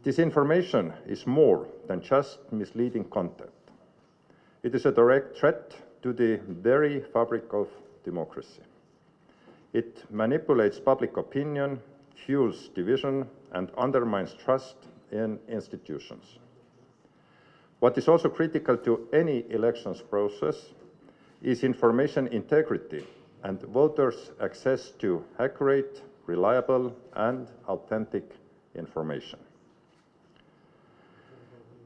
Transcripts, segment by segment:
Disinformation is more than just misleading content. It is a direct threat to the very fabric of democracy. It manipulates public opinion, fuels division, and undermines trust in institutions. What is also critical to any elections process is information integrity and voters' access to accurate, reliable, and authentic information.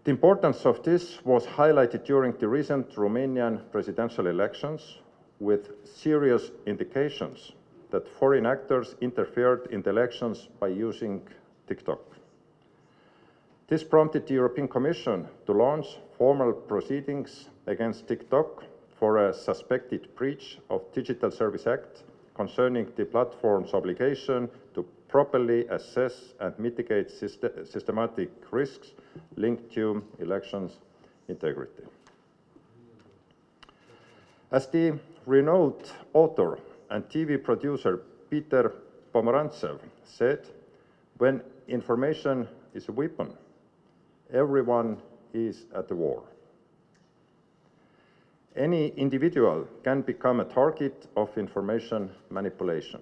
The importance of this was highlighted during the recent Romanian presidential elections, with serious indications that foreign actors interfered in the elections by using TikTok. This prompted the European Commission to launch formal proceedings against TikTok for a suspected breach of Digital Service Act concerning the platform's obligation to properly assess and mitigate systematic risks linked to elections integrity. As the renowned author and TV producer Peter Pomerantsev said, when information is a weapon, everyone is at war. Any individual can become a target of information manipulation.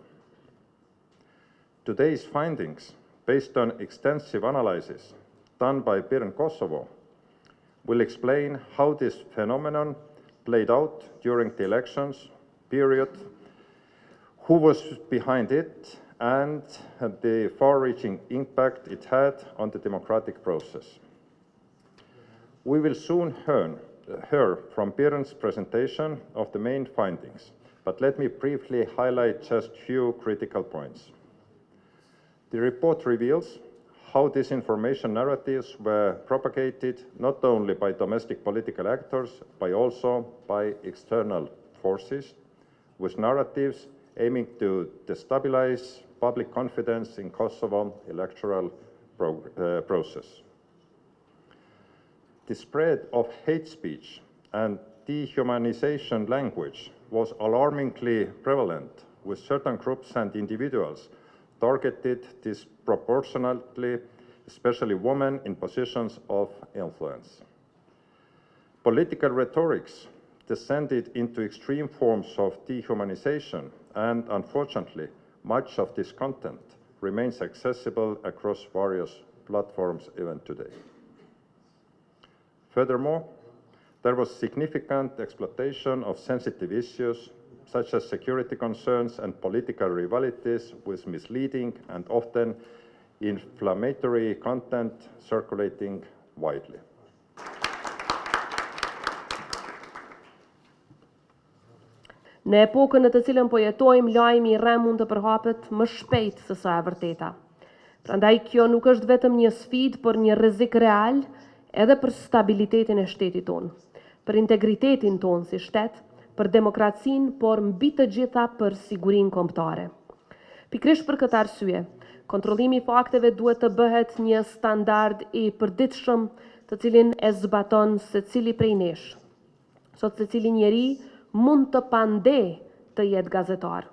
Today's findings, based on extensive analysis done by Birn Kosovo, will explain how this phenomenon played out during the elections period, who was behind it, and the far-reaching impact it had on the democratic process. We will soon hear from Birn's presentation of the main findings, but let me briefly highlight just a few critical points. The report reveals how disinformation narratives were propagated not only by domestic political actors, but also by external forces, with narratives aiming to destabilize public confidence in Kosovo electoral process. The spread of hate speech and dehumanization language was alarmingly prevalent, with certain groups and individuals targeted disproportionately, especially women in positions of influence. Political rhetorics descended into extreme forms of dehumanization, and unfortunately, much of this content remains accessible across various platforms even today. Furthermore, there was significant exploitation of sensitive issues such as security concerns and political rivalities, with misleading and often inflammatory content circulating widely. Në epokën në të cilën po jetojmë, lajmi i rrem mund të përhapet më shpejt se sa e vërteta. Prandaj kjo nuk është vetëm një sfidë, por një rrezik real edhe për stabilitetin e shtetit tonë, për integritetin tonë si shtet, për demokracinë, por mbi të gjitha për sigurinë kombëtare. Pikërisht për këtë arsye, kontrollimi i fakteve duhet të bëhet një standard i përditshëm, të cilin e zbaton secili prej nesh. Sot secili njeri mund të pande të jetë gazetar.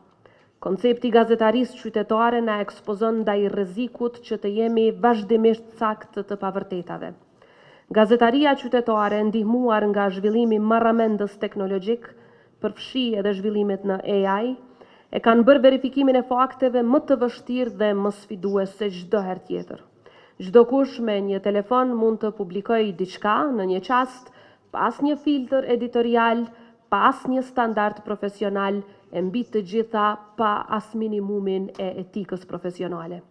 Koncepti i gazetarisë qytetare na ekspozon ndaj rrezikut që të jemi vazhdimisht saktë të pavërtetave. Gazetaria qytetare, ndihmuar nga zhvillimi marramendës teknologjik, përfshi edhe zhvillimet në AI, e kanë bërë verifikimin e fakteve më të vështirë dhe më sfidues se çdo herë tjetër. Çdo kush me një telefon mund të publikojë diçka në një çast pas një filtr editorial, pas një standard profesional, e mbi të gjitha pa as minimumin e etikës profesionale.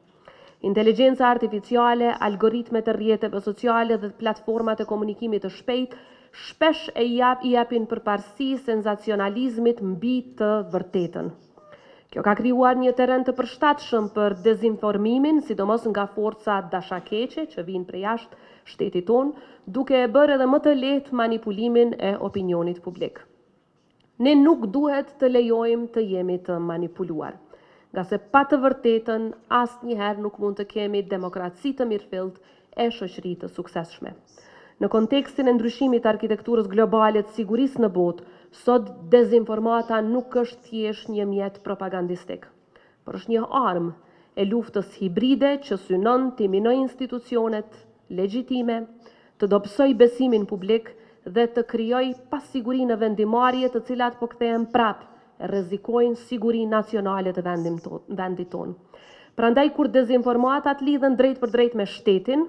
Inteligjenca artificiale, algoritmet e rrjeteve sociale dhe platformat e komunikimit të shpejt shpesh i japin përparësi senzacionalizmit mbi të vërtetën. Kjo ka krijuar një terren të përshtatshëm për dezinformimin, sidomos nga forca dashakeqe që vijnë prej jashtë shtetit tonë, duke e bërë edhe më të lehtë manipulimin e opinionit publik. Ne nuk duhet të lejojmë të jemi të manipuluar, nga se pa të vërtetën asnjëherë nuk mund të kemi demokraci të mirëfillt e shoqëri të suksesshme. Në kontekstin e ndryshimit të arkitekturës globale të sigurisë në botë, sot dezinformata nuk është thjesht një mjet propagandistik, por është një armë e luftës hibride që synon të minoj institucionet legjitime, të dobësoj besimin publik dhe të krijoj pasiguri në vendimarrje të cilat po kthehen prap e rrezikojnë sigurinë nacionale të vendit tonë. Prandaj kur dezinformatat lidhen drejt për drejt me shtetin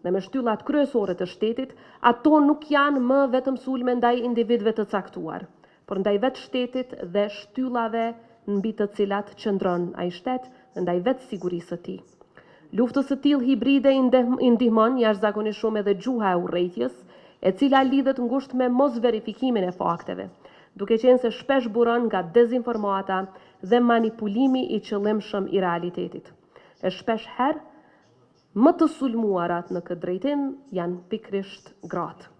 dhe me shtyllat kryesore të shtetit, ato nuk janë më vetëm sulme ndaj individëve të caktuar, por ndaj vetë shtetit dhe shtyllave mbi të cilat qëndron ai shtet dhe ndaj vetë sigurisë së tij. Luftës së tillë hibride i ndihmon jashtëzakonisht shumë edhe gjuha e urrëtijes, e cila lidhet ngushtë me mos verifikimin e fakteve, duke qenë se shpesh buron nga dezinformata dhe manipulimi i qëllimshëm i realitetit. E shpesh herë, më të sulmuarat në këtë drejtim janë pikrisht gratë.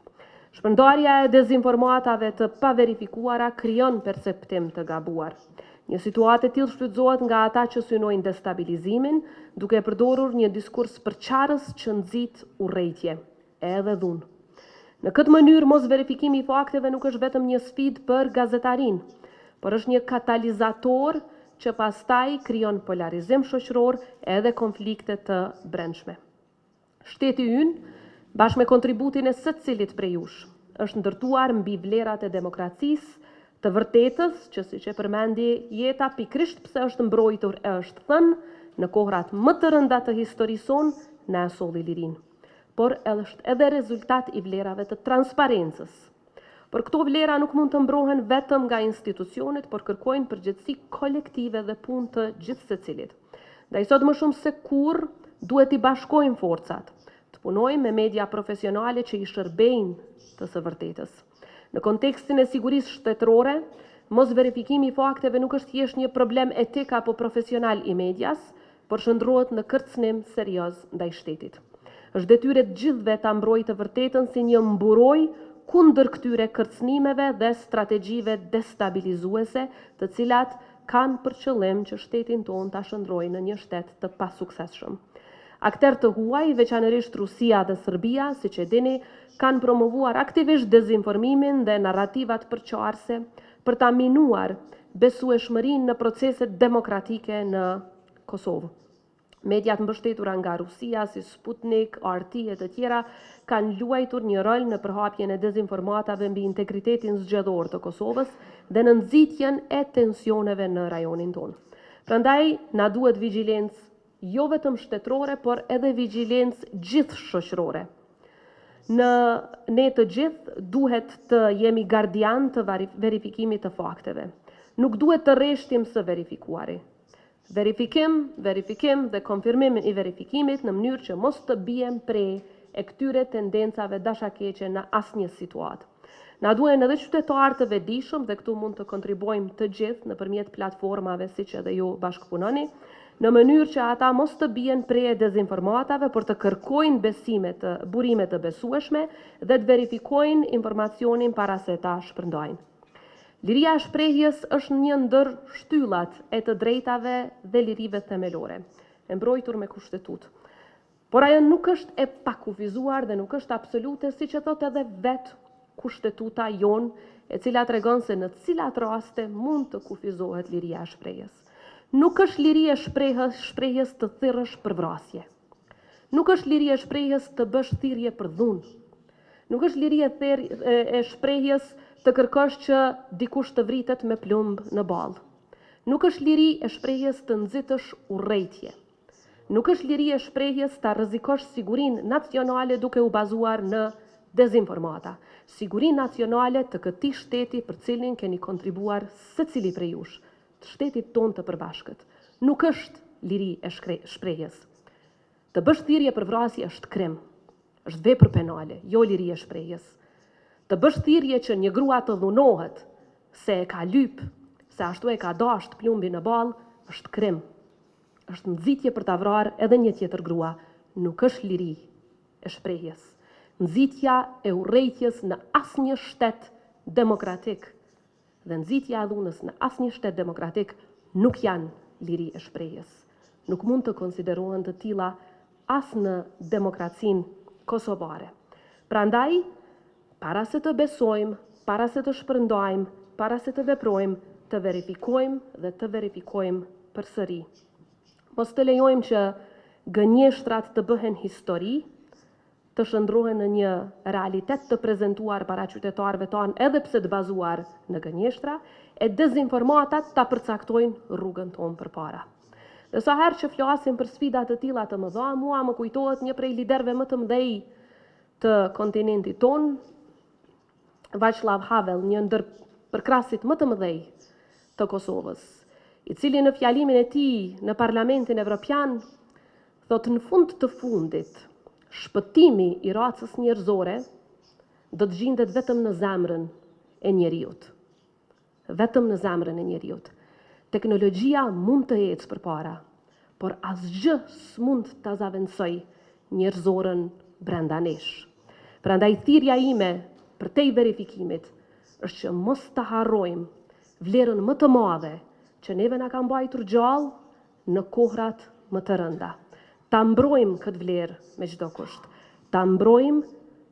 Shpërndarja e dezinformatave të paverifikuara krijon perceptim të gabuar. Një situatë e tillë shfrytëzohet nga ata që synojnë destabilizimin, duke përdorur një diskurs përçarës që nxit urrëtie, edhe dhunë. Në këtë mënyrë, mos verifikimi i fakteve nuk është vetëm një sfidë për gazetarin, por është një katalizator që pastaj krijon polarizim shoqëror edhe konflikte të brendshme. Shteti ynë, bashkë me kontributin e secilit prej jush, është ndërtuar mbi vlerat e demokracisë, të vërtetës, që siç e përmendi Jeta, pikrisht pse është mbrojtur e është thënë, në kohrat më të rënda të historisë sonë na e solli lirinë. Por është edhe rezultat i vlerave të transparencës. Por këto vlera nuk mund të mbrohen vetëm nga institucionet, por kërkojnë përgjegjësi kolektive dhe punë të gjithë secilit. Ndaj sot më shumë se kurrë duhet i bashkojmë forcat, të punojmë me media profesionale që i shërbejnë të së vërtetës. Në kontekstin e sigurisë shtetërore, mos verifikimi i fakteve nuk është thjesht një problem etik apo profesional i medias, por shndrohet në kërcënim serioz ndaj shtetit. Është detyrë e gjithëve ta mbrojë të vërtetën si një mburoj kundër këtyre kërcënimeve dhe strategjive destabilizuese, të cilat kanë për qëllim që shtetin tonë ta shndrojnë në një shtet të pasuksesshëm. Akter të huaj, veçanërisht Rusia dhe Serbia, siç e dini, kanë promovuar aktivisht dezinformimin dhe narrativat përqarse për ta minuar besueshmërinë në proceset demokratike në Kosovë. Mediat mbështetura nga Rusia, si Sputnik, RT e të tjera, kanë luajtur një rol në përhapjen e dezinformatave mbi integritetin zgjedhor të Kosovës dhe në nxitjen e tensioneve në rajonin tonë. Prandaj, na duhet vigjilencë jo vetëm shtetërore, por edhe vigjilencë gjithëshoqërore. Ne të gjithë duhet të jemi gardian të verifikimit të fakteve. Nuk duhet të rreshtim së verifikuari. Verifikim dhe konfirmim i verifikimit në mënyrë që mos të bijem prej e këtyre tendencave dashakeqe në asnjë situatë. Na duhen edhe qytetarë të vetëdijshëm dhe këtu mund të kontribuojmë të gjithë nëpërmjet platformave siç edhe ju bashkëpunoni, në mënyrë që ata mos të bien prej e dezinformatave, por të kërkojnë burime të besueshme dhe të verifikojnë informacionin para se ta shpërndajnë. Liria e shprehjes është një ndër shtyllat e të drejtave dhe lirive themelore, e mbrojtur me kushtetutë. Por ajo nuk është e pakufizuar dhe nuk është absolute, siç e thotë edhe vetë kushtetuta jonë, e cila tregon se në cilat raste mund të kufizohet liria e shprehjes. Nuk është liri e shprehjes të thirrësh për vrasje. Nuk është liri e shprehjes të bësh thirrje për dhunë. Nuk është liri e shprehjes të kërkosh që dikush të vritet me plumb në ballë. Nuk është liri e shprehjes të nxitësh urrëtie. Nuk është liri e shprehjes ta rrezikosh sigurinë nacionale duke u bazuar në dezinformata. Sigurinë nacionale të këtij shteti për cilin keni kontribuar secili prej jush, të shtetit tonë të përbashkët. Nuk është liri e shprehjes. Të bësh thirrje për vrasje është krim, është vepër penale, jo liri e shprehjes. Të bësh thirrje që një grua të dhunohet se e ka lyp, se ashtu e ka dasht plumbi në ballë, është krim. Është nxitje për ta vrarë edhe një tjetër grua, nuk është liri e shprehjes. Nxitja e urrëties në asnjë shtet demokratik dhe nxitja e dhunës në asnjë shtet demokratik nuk janë liri e shprehjes. Nuk mund të konsiderohen të tilla as në demokracinë kosovare. Prandaj, para se të besojmë, para se të shpërndajmë, para se të veprojmë, të verifikojmë dhe të verifikojmë përsëri. Mos të lejojmë që gënjeshtrat të bëhen histori, të shndrohen në një realitet të prezentuar para qytetarëve tanë edhe pse të bazuar në gënjeshtra, e dezinformatat ta përcaktojnë rrugën tonë përpara. Dhe sa herë që flasim për sfida të tilla të mëdha, mua më kujtohet një prej liderëve më të mëdhej të kontinentit tonë, Václav Havel, një ndër përkrasit më të mëdhej të Kosovës, i cili në fjalimin e tij në Parlamentin Evropian thotë në fund të fundit, shpëtimi i racës njerëzore do të gjendet vetëm në zemrën e njeriut. Vetëm në zemrën e njeriut. Teknologjia mund të ecë përpara, por asgjë s'mund ta zaventësoj njerëzorën brenda nesh. Prandaj thirrja ime për te verifikimit është që mos ta harrojmë vlerën më të madhe që neve na ka mbajtur gjallë në kohrat më të rënda. Ta mbrojmë këtë vlerë me çdo kusht. Ta mbrojmë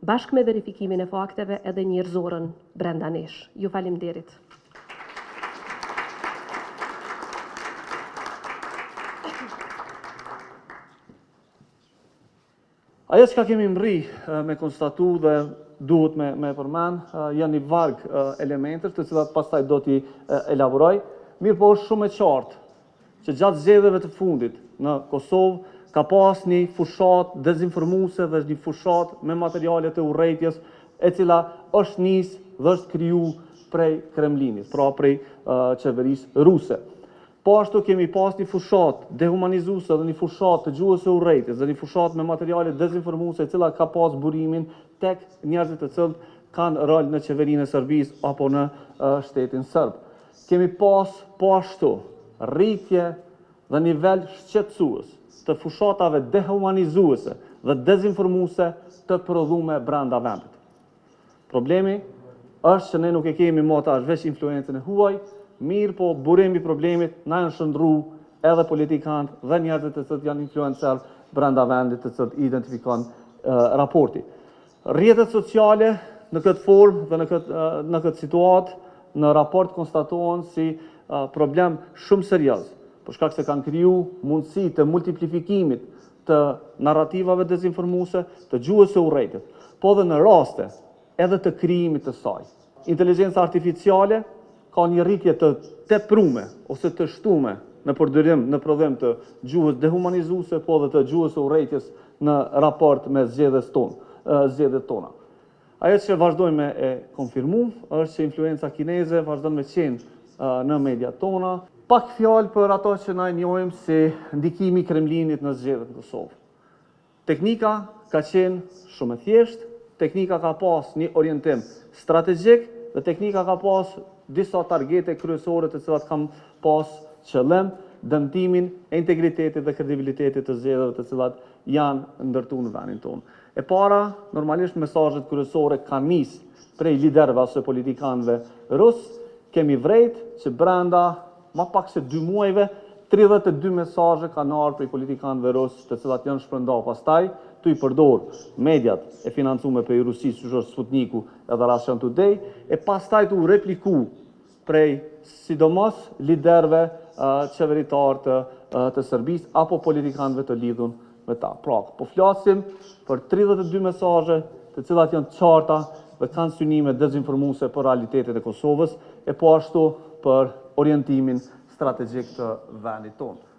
bashkë me verifikimin e fakteve edhe njerëzorën brenda nesh. Ju faleminderit. Ajo që ka kemi mri me konstatu dhe duhet me përmend, janë një varg elementës të cilat pastaj do t'i elaboroj, mirë po është shumë e qartë që gjatë zgjedhjeve të fundit në Kosovë ka pas një fushat dezinformuese dhe një fushat me materiale të urrejtjes e cila është nisë dhe është kriju prej Kremlinit, pra prej qeverisë ruse. Po ashtu kemi pas një fushat dehumanizuese dhe një fushat të gjuhës së urrejtjes dhe një fushat me materiale dezinformuese e cila ka pas burimin tek njerëzit të cilët kanë rol në qeverinë e Serbisë apo në shtetin serb. Kemi pas po ashtu rritje dhe nivel shqetësues të fushatave dehumanizuese dhe dezinformuese të prodhume brenda vendit. Problemi është që ne nuk e kemi më tash veç influencën e huaj, mirë po burimi i problemit na janë shndru edhe politikanët dhe njerëzit të cilët janë influencer brenda vendit të cilët identifikon raporti. Rrjetet sociale në këtë formë dhe në këtë situatë në raport konstatohen si problem shumë serioz, për shkak se kanë kriju mundësi të multiplifikimit të narrativave dezinformuese, të gjuhës së urrejtjes, po dhe në raste edhe të krijimit të saj. Inteligjenca artificiale ka një rritje të teprume ose të shtume në përdorim në prodhim të gjuhës dehumanizuese, po dhe të gjuhës së urrejtjes në raport me zgjedhjet tona. Ajo që vazhdojmë me e konfirmu është që influenca kineze vazhdon me qenë në mediat tona. Pak fjalë për ato që na njohim si ndikimi i Kremlinit në zgjedhjet në Kosovë. Teknika ka qenë shumë e thjeshtë, teknika ka pas një orientim strategjik dhe teknika ka pas disa targete kryesore të cilat kanë pas qëllim dëmtimin e integritetit dhe kredibilitetit të zgjedhjeve të cilat janë ndërtuar në vendin tonë. E para, normalisht mesazhet kryesore kanë nisë prej liderëve ose politikanëve rus. Kemi vrejt që brenda ma pak se 2 muajve 32 mesazhe kanë ardhur prej politikanëve rus, të cilat janë shpërndar pastaj tu i përdor mediat e financuar prej Rusisë, siç është Sputniku edhe Russia Today, e pastaj tu repliku prej sidomos liderëve qeveritar të Serbisë apo politikanëve të lidhur me ta. Pra, po flasim për 32 mesazhe të cilat janë të qarta dhe kanë synime dezinformuese për realitetet e Kosovës e po ashtu për orientimin strategjik të vendit tonë.